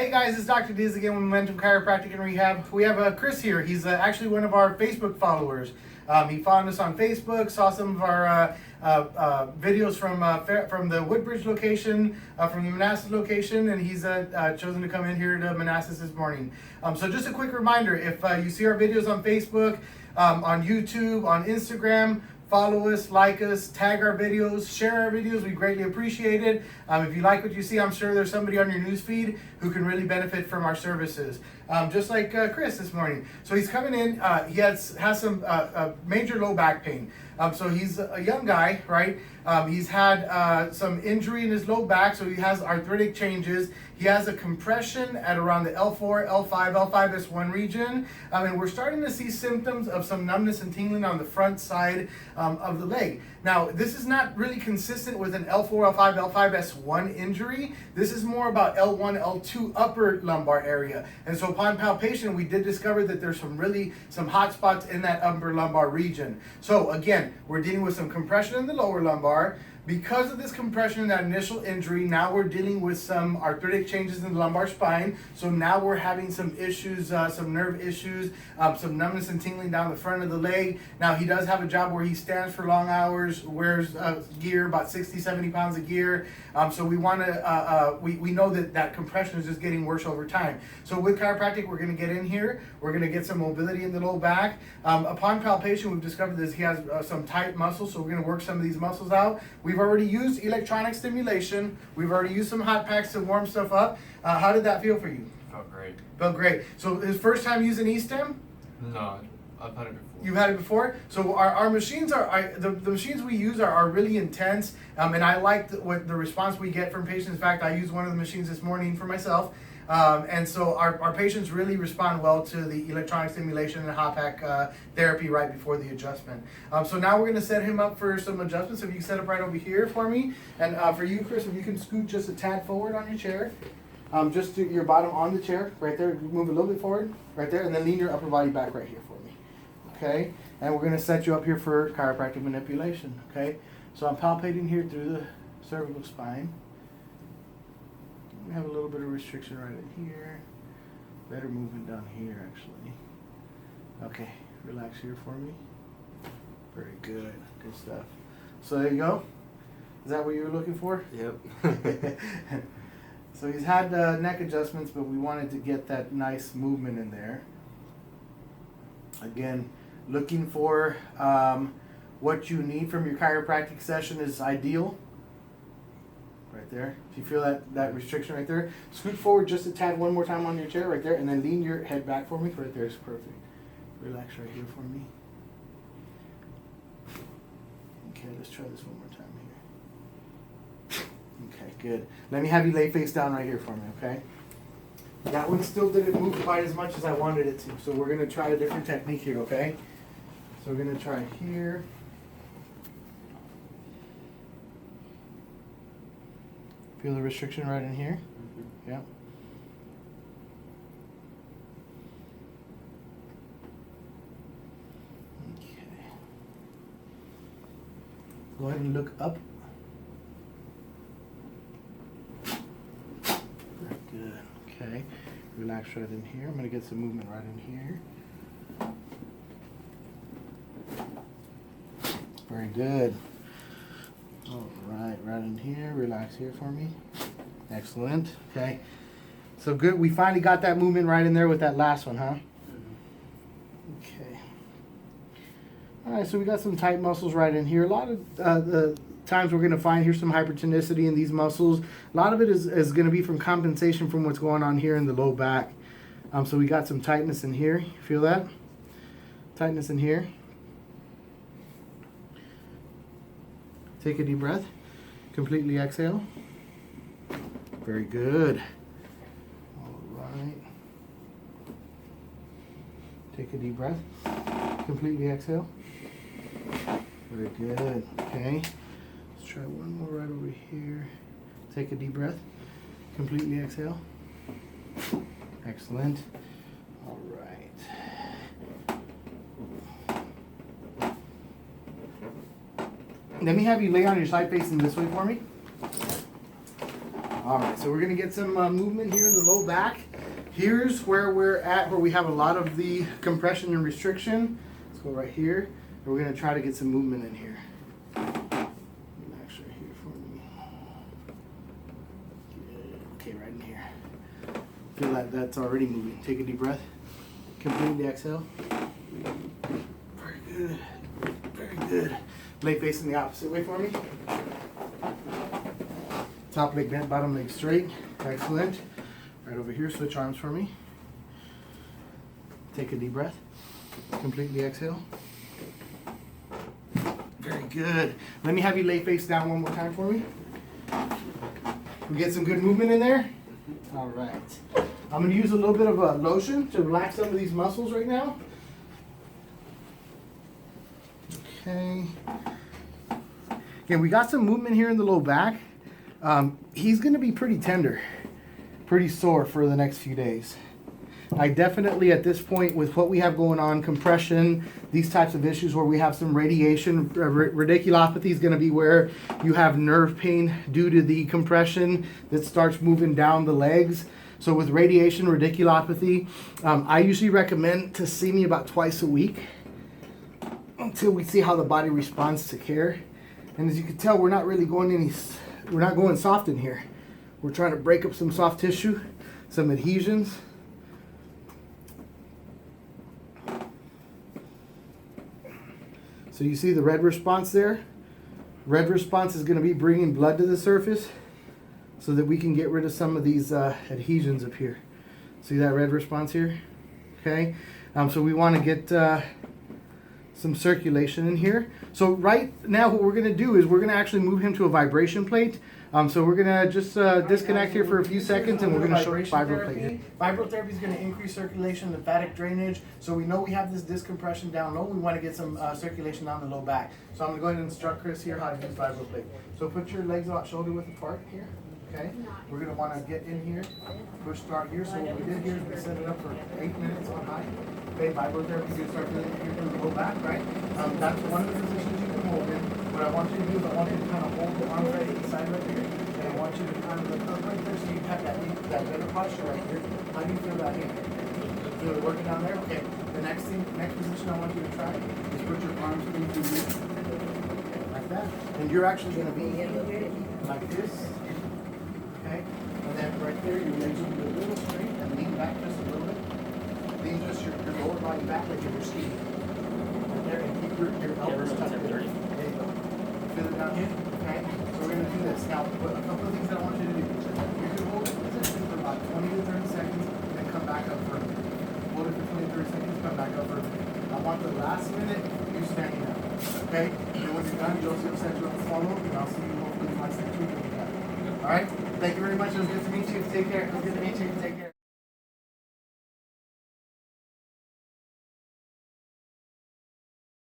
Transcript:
Hey guys, it's Dr. Diaz again with Momentum Chiropractic and Rehab. We have Chris here. He's actually one of our Facebook followers. He followed us on Facebook, saw some of our videos from the Woodbridge location, from the Manassas location, and he's chosen to come in here to Manassas this morning. So just a quick reminder, if you see our videos on Facebook, on YouTube, on Instagram, follow us, like us, tag our videos, share our videos. We greatly appreciate it. If you like what you see, I'm sure there's somebody on your newsfeed who can really benefit from our services. Just like Chris this morning. So he's coming in. He has some major low back pain. So he's a young guy, right? He's had some injury in his low back, so he has arthritic changes. He has a compression at around the L4, L5, L5S1 region. And we're starting to see symptoms of some numbness and tingling on the front side of the leg. Now, this is not really consistent with an L4, L5, L5S1 injury. This is more about L1, L2 upper lumbar area. And so upon palpation, we did discover that there's some hot spots in that upper lumbar region. So again, we're dealing with some compression in the lower lumbar. Because of this compression and that initial injury, now we're dealing with some arthritic changes in the lumbar spine. So now we're having some issues, some nerve issues, some numbness and tingling down the front of the leg. Now he does have a job where he stands for long hours, wears gear, about 60, 70 pounds of gear. So we want to, we know that compression is just getting worse over time. So with chiropractic, we're going to get in here. We're going to get some mobility in the low back. Upon palpation, we've discovered that he has some tight muscles. So we're going to work some of these muscles out. We've already used electronic stimulation. We've already used some hot packs to warm stuff up. How did that feel for you? Felt great. Felt great. So his first time using E-stim? No, I've had it before. You've had it before? So our machines are, the machines we use are really intense, and I like what the response we get from patients. In fact, I used one of the machines this morning for myself. And so our patients really respond well to the electronic stimulation and hot pack therapy right before the adjustment. So now we're going to set him up for some adjustments. So if you can set up right over here for me. And for you, Chris, if you can scoot just a tad forward on your chair. Just to your bottom on the chair, right there. Move a little bit forward, right there. And then lean your upper body back right here for me. Okay? And we're going to set you up here for chiropractic manipulation. Okay? So I'm palpating here through the cervical spine. We have a little bit of restriction right in here. Better movement down here, actually. Okay, relax here for me. Very good, good stuff. So there you go. Is that what you were looking for? Yep. So he's had neck adjustments, but we wanted to get that nice movement in there. Again, looking for what you need from your chiropractic session is ideal. Right there. If you feel that restriction right there, scoot forward just a tad one more time on your chair right there, and then lean your head back for me. Right there is perfect. Relax right here for me. Okay, let's try this one more time here. Okay, good. Let me have you lay face down right here for me, okay? That one still didn't move quite as much as I wanted it to, so we're going to try a different technique here, okay? So we're going to try here. Feel the restriction right in here? Mm-hmm. Yeah. Okay. Go ahead and look up. Very good. Okay. Relax right in here. I'm going to get some movement right in here. Very good. All right in here. Relax here for me. Excellent. Okay. So good. We finally got that movement right in there with that last one, huh? Okay. All right. So we got some tight muscles right in here. A lot of the times we're going to find here some hypertonicity in these muscles. A lot of it is going to be from compensation from what's going on here in the low back. So we got some tightness in here. You feel that? Tightness in here. Take a deep breath. Completely exhale. Very good. All right. Take a deep breath. Completely exhale. Very good. Okay. Let's try one more right over here. Take a deep breath. Completely exhale. Excellent. All right. Let me have you lay on your side facing this way for me. All right, so we're gonna get some movement here in the low back. Here's where we're at, where we have a lot of the compression and restriction. Let's go right here, and we're gonna try to get some movement in here. Relax right here for me. Okay, right in here. Feel like that's already moving. Take a deep breath. Completely exhale. Very good. Very good. Lay facing the opposite way for me. Top leg bent, bottom leg straight. Excellent. Right over here, switch arms for me. Take a deep breath. Completely exhale. Very good. Let me have you lay face down one more time for me. We get some good movement in there? All right. I'm going to use a little bit of a lotion to relax some of these muscles right now. Okay. Again, we got some movement here in the low back. He's going to be pretty tender, pretty sore for the next few days. I definitely, at this point, with what we have going on, compression, these types of issues where we have some radiation, radiculopathy is going to be where you have nerve pain due to the compression that starts moving down the legs. So with radiation, radiculopathy, I usually recommend to see me about twice a week until we see how the body responds to care. And as you can tell, we're not really going we're not going soft in here. We're trying to break up some soft tissue, some adhesions. So you see the red response there? Red response is going to be bringing blood to the surface so that we can get rid of some of these adhesions up here. See that red response here? Okay. So we want to get some circulation in here. So right now what we're going to do is we're going to actually move him to a vibration plate. So we're going to just disconnect here for a few seconds and we're going to show vibroplate. Vibratherapy is going to increase circulation, lymphatic drainage. So we know we have this discompression down low. We want to get some circulation down the low back. So I'm going to go ahead and instruct Chris here how to use vibroplate. So put your legs about shoulder width apart here. Okay, we're going to want to get in here, push start here. So what we did here is we set it up for 8 minutes on high. Okay, vibratherapy is going to start feeling here from the low back, right? That's one of the positions you can hold in. What I want you to do is I want you to kind of hold the arms right to the side right here. And I want you to kind of look up right there so you have that better posture right here. How do you feel that here? Feel it working down there? Okay. The next position I want you to try is put your arms into here. Like that. And you're actually going to be like this. Okay, and then right there, your legs will be a little straight and lean back just a little bit. Lean just your lower body back like you're skiing. Right there, and keep your elbows tucked in. There you go. Feel it down here? Okay, so we're going to do this. Now, a couple of things that I want you to do. You can hold it position for about 20 to 30 seconds, and then come back up further. Hold it for 20 to 30 seconds, come back up further. I want the last minute, you standing up. Okay? And when you're done, Joseph said you'll follow, and I'll see you hopefully next week. All right? Thank you very much. It was good to meet you. Take care. It was good to meet you. Take care.